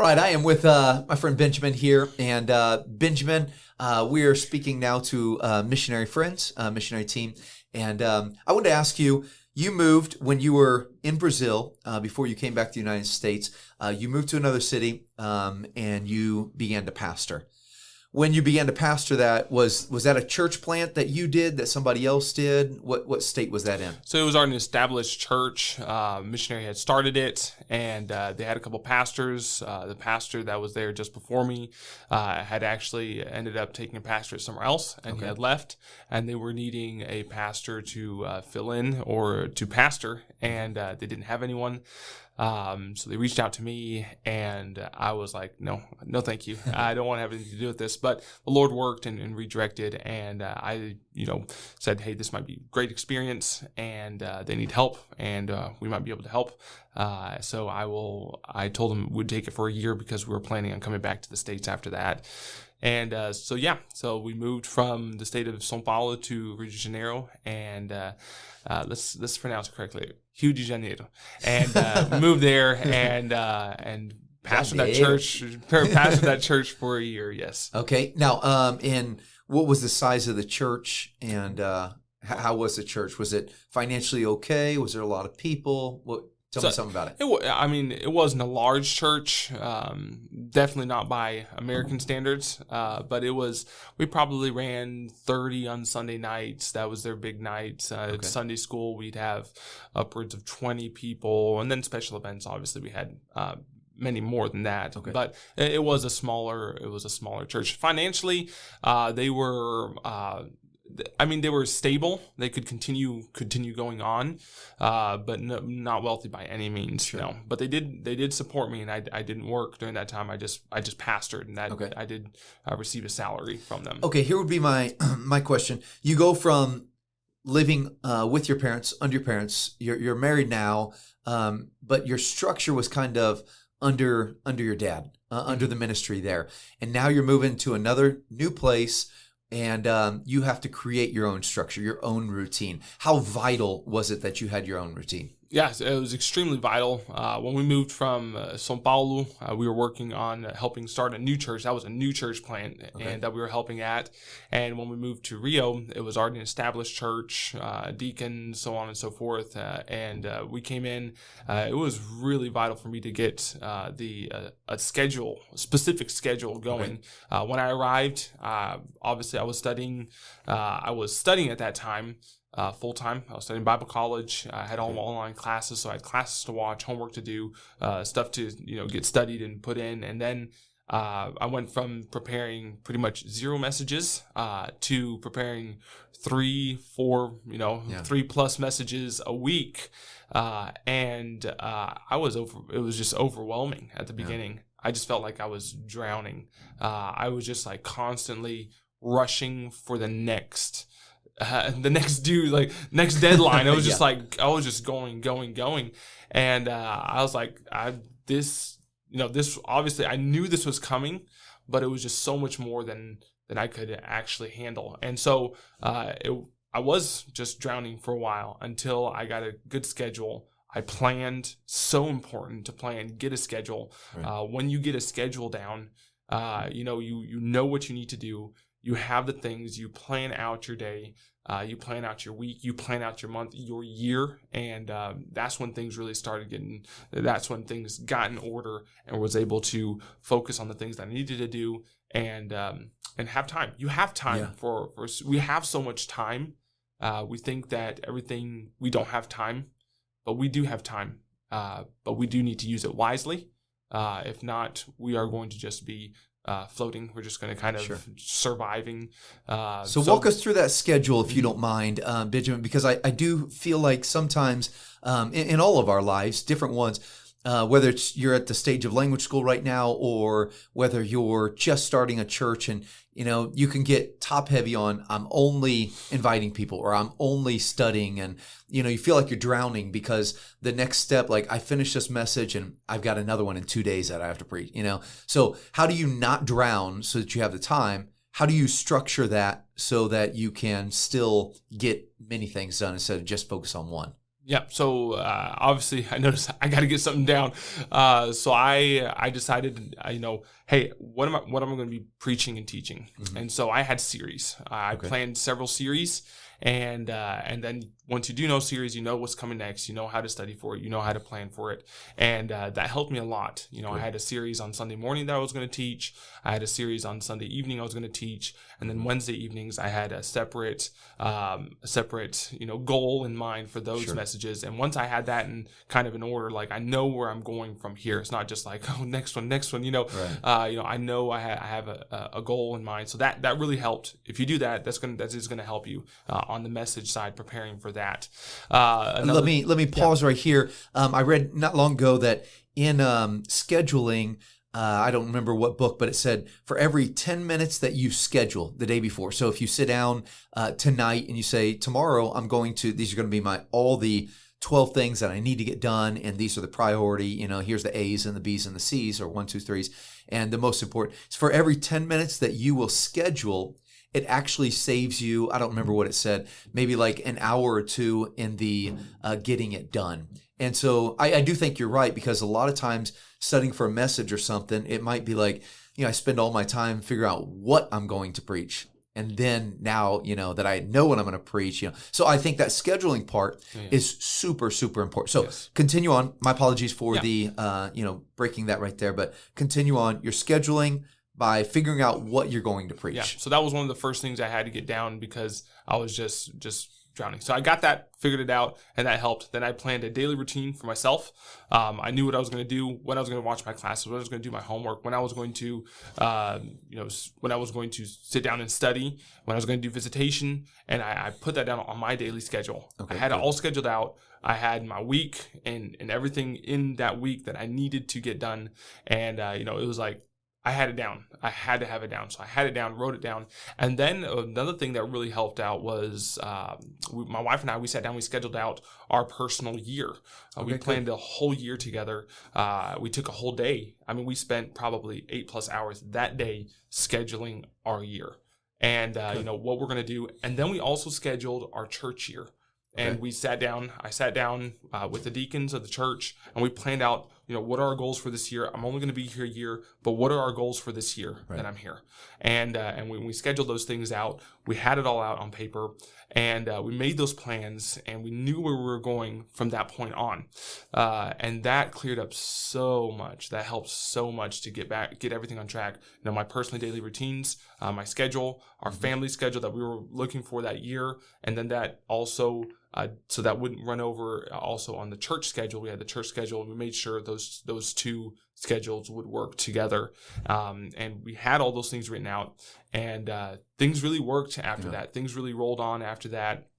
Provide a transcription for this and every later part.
right, I am with my friend Benjamin here, and Benjamin, we are speaking now to missionary friends, missionary team, and I wanted to ask you. You moved when you were in Brazil before you came back to the United States. You moved to another city, and you began to pastor. When you began to pastor, was that a church plant that you did, that somebody else did? What state was that in? So it was already an established church. Missionary had started it, and they had a couple pastors. The pastor that was there just before me had actually ended up taking a pastorate somewhere else, and he had left, and they were needing a pastor to fill in or to pastor, and they didn't have anyone. So they reached out to me, and I was like, no, thank you. I don't want to have anything to do with this. But the Lord worked and redirected, and I, said, hey, this might be a great experience, and they need help, and we might be able to help. So I told them we'd take it for a year because we were planning on coming back to the States after that. And so we moved from the state of São Paulo to Rio de Janeiro, and let's pronounce it correctly, Rio de Janeiro, and moved there and pastored that church for a year. Yes. Okay. Now, and what was the size of the church, and how was the church? Was it financially okay? Was there a lot of people? Tell me something about it. It wasn't a large church, definitely not by American standards, but we probably ran 30 on Sunday nights. That was their big nights. At Sunday school, we'd have upwards of 20 people, and then special events, obviously, we had many more than that. Okay. But it was a smaller church. Financially, they were stable. They could continue going on, but not wealthy by any means. Sure. No. But they did support me, and I didn't work during that time. I just pastored, and I did receive a salary from them. Okay, here would be my my question. You go from living with your parents, under your parents. You're married now, but your structure was kind of under your dad, under the ministry there, and now you're moving to another new place. And you have to create your own structure, your own routine. How vital was it that you had your own routine? Yes, it was extremely vital. When we moved from São Paulo, we were working on helping start a new church. That was a new church plant, and that we were helping at. And when we moved to Rio, it was already an established church, deacon, so on and so forth. And we came in. It was really vital for me to get a specific schedule going. Okay. When I arrived, obviously I was studying. At that time. Full time. I was studying Bible college. I had all online classes, so I had classes to watch, homework to do, stuff to get studied and put in. And then I went from preparing pretty much 0 messages to preparing 3, 4, 3+ messages a week. And it was just overwhelming at the beginning. I just felt like I was drowning. I was just like constantly rushing for the next next deadline. I was just I was just going. And I was like, this obviously I knew this was coming, but it was just so much more than I could actually handle. And so I was just drowning for a while until I got a good schedule. I planned. So important to plan, get a schedule. Right. When you get a schedule down, you know what you need to do. You have the things, you plan out your day, you plan out your week, you plan out your month, your year, and that's when things really that's when things got in order and was able to focus on the things that I needed to do and have time. You have time we have so much time. We think that we don't have time, but we do have time, but we do need to use it wisely. If not, we are going to just be floating. We're just going to kind of surviving. So walk us through that schedule, if you don't mind, Benjamin, because I do feel like sometimes in all of our lives, different ones, whether you're at the stage of language school right now or whether you're just starting a church and, you can get top heavy on I'm only inviting people or I'm only studying and, you feel like you're drowning because the next step, like I finished this message and I've got another one in 2 days that I have to preach, So how do you not drown so that you have the time? How do you structure that so that you can still get many things done instead of just focus on one? Yeah. So obviously, I noticed I got to get something down. So I decided, hey, what am I going to be preaching and teaching? Mm-hmm. And so I had series. I planned several series, and then once you do know series, you know what's coming next. You know how to study for it. You know how to plan for it, and that helped me a lot. I had a series on Sunday morning that I was going to teach. I had a series on Sunday evening I was going to teach, and then Wednesday evenings I had a separate goal in mind for those messages. And once I had that in kind of in order, like I know where I'm going from here. It's not just like, oh, next one. Right. I know I have a goal in mind. So that really helped. If you do that, that is going to help you on the message side, preparing for that. Let me pause right here. I read not long ago that in scheduling, I don't remember what book, but it said for every 10 minutes that you schedule the day before. So if you sit down tonight and you say, tomorrow these are going to be all the 12 things that I need to get done, and these are the priority, here's the A's and the B's and the C's, or 1, 2, 3s. And the most important is for every 10 minutes that you will schedule, it actually saves you, I don't remember what it said, maybe like an hour or two in the getting it done. And so I do think you're right, because a lot of times studying for a message or something, it might be like, I spend all my time figuring out what I'm going to preach. And then now, that I know what I'm going to preach, So I think that scheduling part is super, super important. So continue on. My apologies for the, breaking that right there, but continue on. You're scheduling by figuring out what you're going to preach. Yeah. So that was one of the first things I had to get down, because I was just drowning. So I got that, figured it out, and that helped. Then I planned a daily routine for myself. I knew what I was going to do, when I was going to watch my classes, when I was going to do my homework, when I was going to, when I was going to sit down and study, when I was going to do visitation, and I put that down on my daily schedule. Okay, I had it all scheduled out. I had my week and everything in that week that I needed to get done, and it was like, I had it down. I had to have it down. So I had it down, wrote it down. And then another thing that really helped out was my wife and I, we sat down, we scheduled out our personal year. We planned a whole year together. We took a whole day. I mean, we spent probably 8+ hours that day scheduling our year and, what we're going to do. And then we also scheduled our church year. And I sat down with the deacons of the church, and we planned out, what are our goals for this year? I'm only going to be here a year, but what are our goals for this year that I'm here? And when we scheduled those things out, we had it all out on paper, and we made those plans, and we knew where we were going from that point on. And that cleared up so much. That helped so much to get everything on track. My personal daily routines, my schedule, our family schedule that we were looking for that year, and then that also. So that wouldn't run over also on the church schedule. We had the church schedule, and we made sure those two schedules would work together. And we had all those things written out, and things really worked after that. Things really rolled on after that.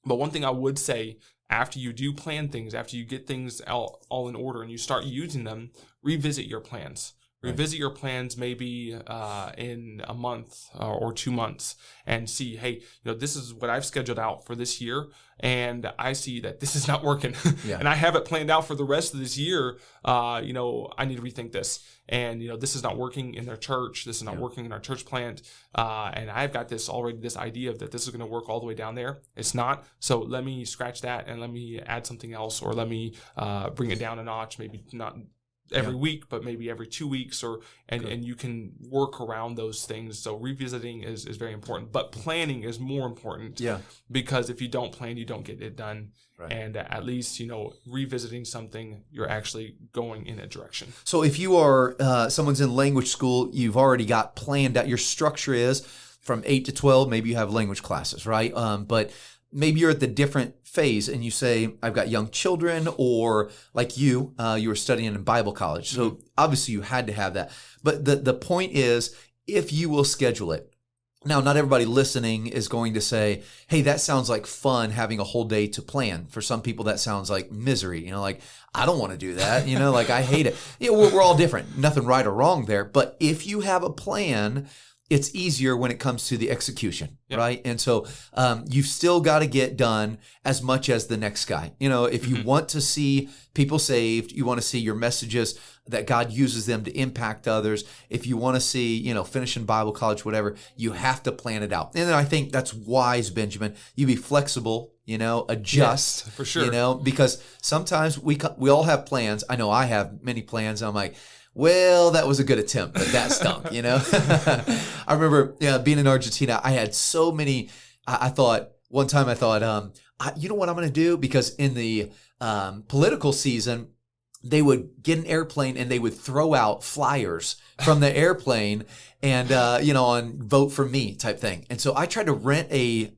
But one thing I would say, after you do plan things, after you get things all in order and you start using them, revisit your plans. Revisit your plans maybe in a month or 2 months and see, hey, this is what I've scheduled out for this year, and I see that this is not working. And I have it planned out for the rest of this year. I need to rethink this. And, this is not working in their church. This is not working in our church plant. And I've got this idea of that this is going to work all the way down there. It's not. So let me scratch that and let me add something else, or let me bring it down a notch, maybe not every week, but maybe every 2 weeks, and you can work around those things. So revisiting is very important, but planning is more important. Because if you don't plan, you don't get it done. And at least, revisiting something, you're actually going in a direction. So if you are, someone's in language school, you've already got planned out, your structure is from 8 to 12, maybe you have language classes, right? But maybe you're at the different phase and you say, I've got young children, or like you were studying in Bible college. So obviously you had to have that. But the point is, if you will schedule it. Now, not everybody listening is going to say, hey, that sounds like fun, having a whole day to plan. For some people, that sounds like misery. Like, I don't want to do that. Like, I hate it. We're all different. Nothing right or wrong there. But if you have a plan, it's easier when it comes to the execution, right? And so you've still got to get done as much as the next guy. If you want to see people saved, you want to see your messages that God uses them to impact others. If you want to see, finishing Bible college, whatever, you have to plan it out. And then I think that's wise, Benjamin. You be flexible, adjust, Yes, for sure. because sometimes we all have plans. I know I have many plans. I'm like, well, that was a good attempt, but that stunk. I remember being in Argentina. I had so many. I thought one time you know what I'm going to do, because in the political season, they would get an airplane and they would throw out flyers from the airplane and on vote for me type thing. And so I tried to rent a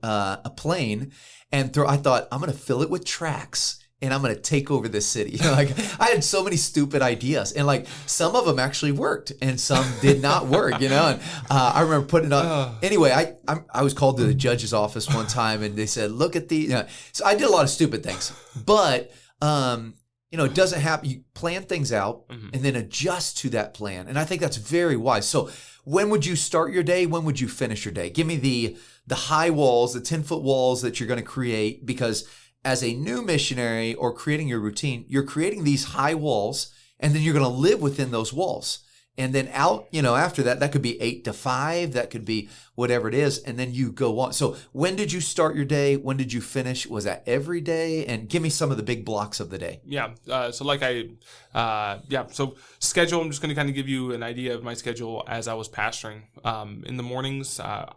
plane and I thought, I'm going to fill it with tracks and I'm going to take over this city. Like, I had so many stupid ideas, and like some of them actually worked and some did not work, and I remember putting it on. Anyway, I was called to the judge's office one time and they said, look at the, so I did a lot of stupid things, but it doesn't happen. You plan things out and then adjust to that plan. And I think that's very wise. So when would you start your day? When would you finish your day? Give me the high walls, the 10-foot walls that you're going to create, because as a new missionary or creating your routine, you're creating these high walls and then you're going to live within those walls. And then out, after that could be 8 to 5, that could be whatever it is. And then you go on. So when did you start your day? When did you finish? Was that every day? And give me some of the big blocks of the day. Yeah. So schedule, I'm just going to kind of give you an idea of my schedule as I was pastoring. In the mornings, I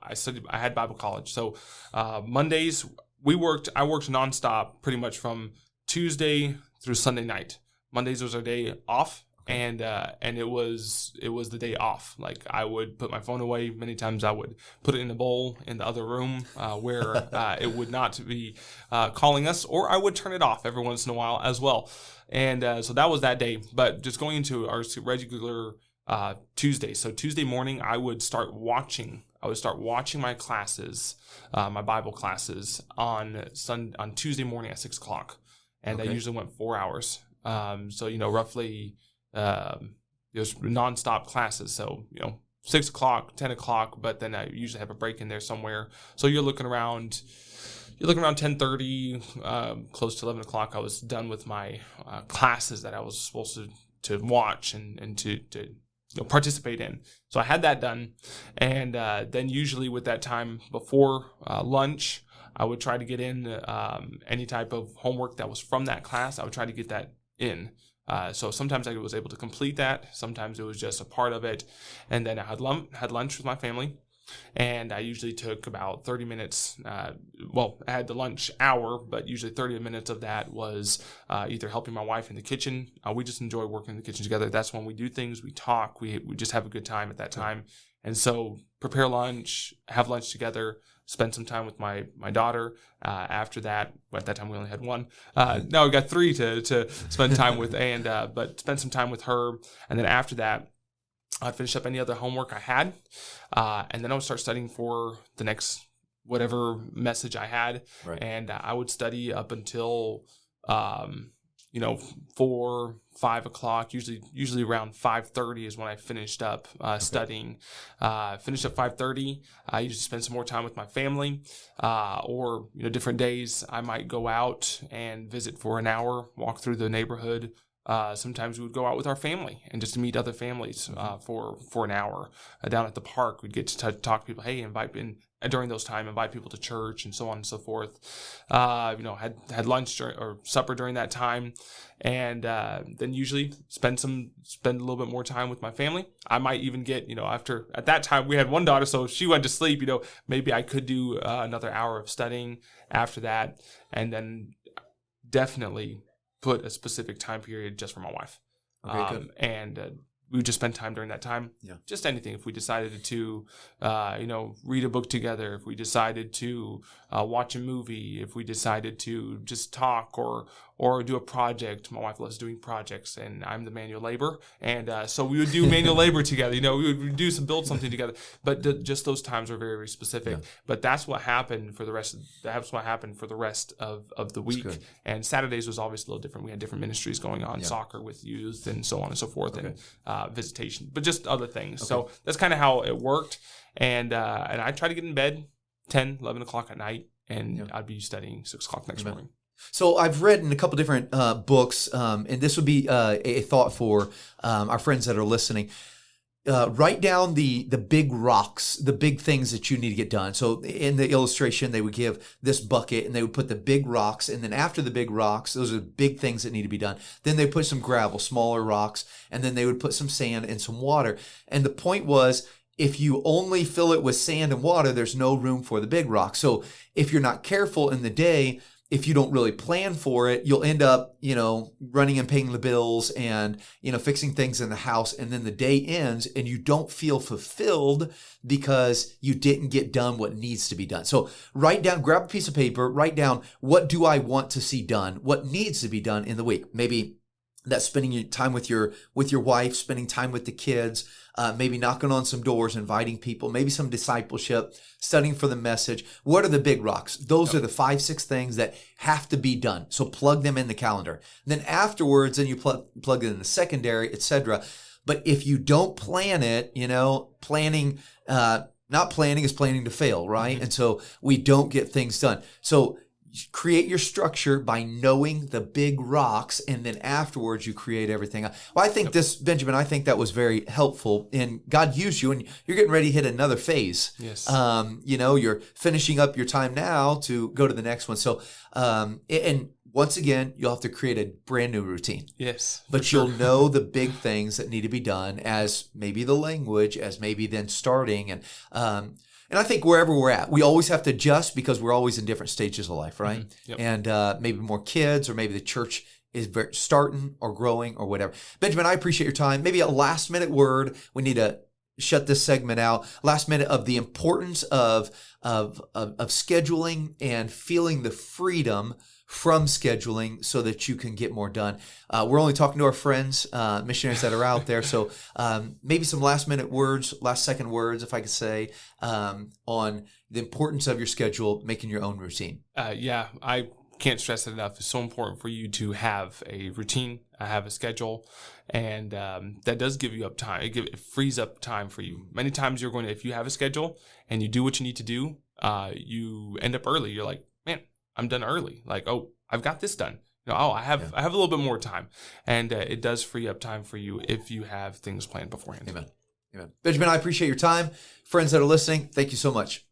had Bible college. So Mondays, I worked nonstop pretty much from Tuesday through Sunday night. Mondays was our day off. And it was the day off. Like, I would put my phone away. Many times I would put it in a bowl in the other room where it would not be calling us, or I would turn it off every once in a while as well. And so that was that day. But just going into our regular Tuesday. So Tuesday morning, I would start watching my classes, my Bible classes on Tuesday morning at 6:00, and I usually went 4 hours. So roughly. It was nonstop classes, so 6:00, 10:00, but then I usually have a break in there somewhere. So you're looking around 10:30, close to 11:00. I was done with my classes that I was supposed to watch and to participate in. So I had that done, and then usually with that time before lunch, I would try to get in any type of homework that was from that class. I would try to get that in. So sometimes I was able to complete that. Sometimes it was just a part of it. And then I had lunch with my family. And I usually took about 30 minutes. I had the lunch hour, but usually 30 minutes of that was either helping my wife in the kitchen. We just enjoy working in the kitchen together. That's when we do things. We talk. We just have a good time at that time. And so prepare lunch, have lunch together, spend some time with my daughter. After that, at that time we only had one. Now we got 3 to spend time with, but spend some time with her. And then after that, I'd finish up any other homework I had, and then I would start studying for the next whatever message I had. Right. And I would study up until 4, 5 o'clock. Usually around 5:30 is when I finished up studying. Finished at 5:30. I usually spend some more time with my family, or different days I might go out and visit for an hour, walk through the neighborhood. Sometimes we would go out with our family and just meet other families for an hour down at the park. We'd get to talk to people. Hey, invite people to church and so on and so forth. Had lunch or supper during that time, and then usually spend a little bit more time with my family. I might even get at that time we had one daughter, so if she went to sleep, maybe I could do another hour of studying after that, and then definitely put a specific time period just for my wife. Okay, good. And we would just spend time during that time. Yeah. Just anything. If we decided to, read a book together, if we decided to watch a movie, if we decided to just talk or do a project. My wife loves doing projects, and I'm the manual labor. And so we would do manual labor together. We would build something together. But just those times are very, very specific. Yeah. But that's what happened for the rest of the week. And Saturdays was obviously a little different. We had different ministries going on, soccer with youth and so on and so forth, and visitation, but just other things. Okay. So that's kind of how it worked. And I try to get in bed 10, 11 o'clock at night, and I'd be studying 6 o'clock next morning. So I've read in a couple different books, and this would be a thought for our friends that are listening. write down the big rocks, the big things that you need to get done. So in the illustration, they would give this bucket and they would put the big rocks. And then after the big rocks, those are big things that need to be done. Then they put some gravel, smaller rocks, and then they would put some sand and some water. And the point was, if you only fill it with sand and water, there's no room for the big rocks. So if you're not careful in the day, if you don't really plan for it, you'll end up, running and paying the bills and, fixing things in the house. And then the day ends and you don't feel fulfilled because you didn't get done what needs to be done. So write down, grab a piece of paper, write down, what do I want to see done? What needs to be done in the week? Maybe that's spending time with your wife, spending time with the kids, maybe knocking on some doors, inviting people, maybe some discipleship, studying for the message. What are the big rocks? Those are the 5-6 things that have to be done. So plug them in the calendar. And then afterwards, then you plug it in the secondary, etc. But if you don't plan it, planning, not planning is planning to fail, right? Mm-hmm. And so we don't get things done. So create your structure by knowing the big rocks, and then afterwards you create everything. Well, I think Benjamin, I think that was very helpful, and God used you, and you're getting ready to hit another phase. Yes. You're finishing up your time now to go to the next one. So, and once again, you'll have to create a brand new routine. Yes. But you'll know the big things that need to be done, as maybe the language, as maybe then starting, and I think wherever we're at, we always have to adjust because we're always in different stages of life, right? Mm-hmm. Yep. And maybe more kids, or maybe the church is starting or growing or whatever. Benjamin, I appreciate your time. Maybe a last minute word. We need to shut this segment out. Last minute of the importance of scheduling and feeling the freedom from scheduling so that you can get more done. We're only talking to our friends, missionaries that are out there. So maybe some last second words, if I could say, on the importance of your schedule, making your own routine. I can't stress it enough. It's so important for you to have a routine, have a schedule, and that does give you up time. It frees up time for you. Many times if you have a schedule and you do what you need to do, you end up early. You're like, man, I'm done early. Like, oh, I've got this done. I have a little bit more time, and it does free up time for you if you have things planned beforehand. Amen. Benjamin, I appreciate your time. Friends that are listening, thank you so much.